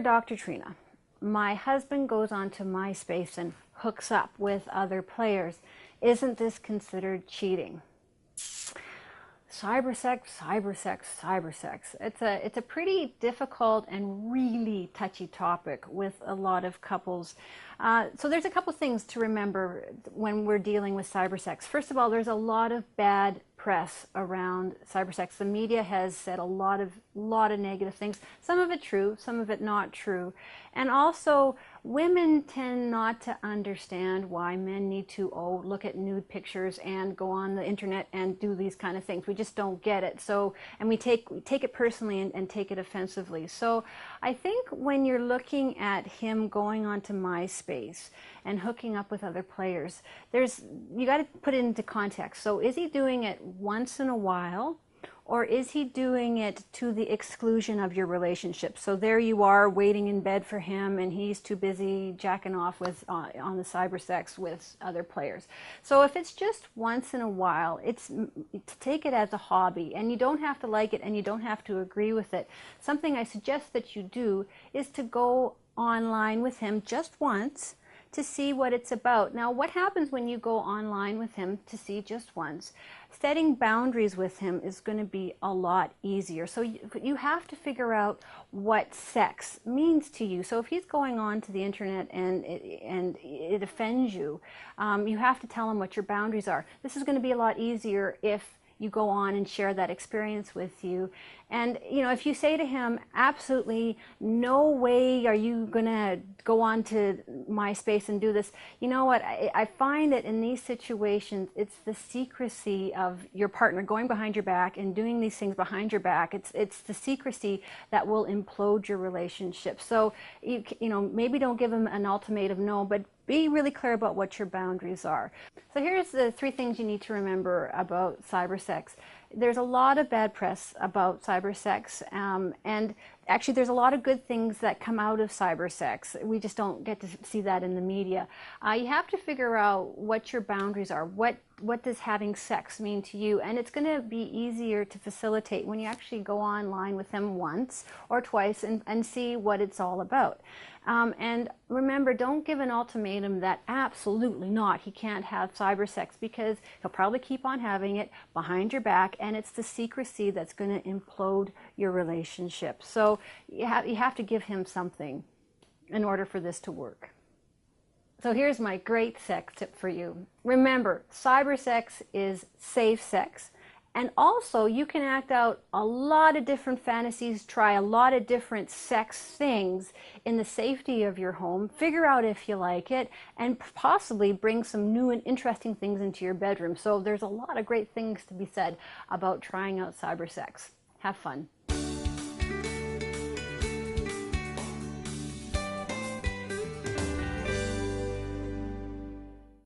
Dear Dr. Trina, my husband goes onto MySpace and hooks up with other players. Isn't this considered cheating? Cybersex, cybersex, cybersex. It's a pretty difficult and really touchy topic with a lot of couples. So there's a couple things to remember when we're dealing with cybersex. First of all, there's a lot of bad press around cybersex. The media has said a lot of negative things. Some of it true, some of it not true. And also, women tend not to understand why men need to look at nude pictures and go on the internet and do these kind of things. We just don't get it. So, and we take it personally and take it offensively. So I think when you're looking at him going onto MySpace and hooking up with other players, you got to put it into context. So is he doing it once in a while, or is he doing it to the exclusion of your relationship? So there you are waiting in bed for him and he's too busy jacking off with on the cybersex with other players. So if it's just once in a while, take it as a hobby, and you don't have to like it and you don't have to agree with it. Something I suggest that you do is to go online with him just once to see what it's about. Now, what happens when you go online with him to see just once? Setting boundaries with him is going to be a lot easier. So you have to figure out what sex means to you. So if he's going on to the internet and it offends you, you have to tell him what your boundaries are. This is going to be a lot easier if you go on and share that experience with you. And if you say to him, absolutely no way are you gonna go on to MySpace and do this, you know what, I find that in these situations, it's the secrecy of your partner going behind your back and doing these things behind your back. It's the secrecy that will implode your relationship. So maybe don't give him an ultimatum, no, but be really clear about what your boundaries are. So here's the 3 things you need to remember about cybersex. There's a lot of bad press about cybersex, and actually there's a lot of good things that come out of cybersex. We just don't get to see that in the media. You have to figure out what your boundaries are. What does having sex mean to you? And it's going to be easier to facilitate when you actually go online with him once or twice and see what it's all about. And remember, don't give an ultimatum that absolutely not, he can't have cybersex, because he'll probably keep on having it behind your back, and it's the secrecy that's going to implode your relationship. So you have to give him something in order for this to work. So here's my great sex tip for you. Remember, cybersex is safe sex. And also, you can act out a lot of different fantasies, try a lot of different sex things in the safety of your home, figure out if you like it, and possibly bring some new and interesting things into your bedroom. So there's a lot of great things to be said about trying out cybersex. Have fun.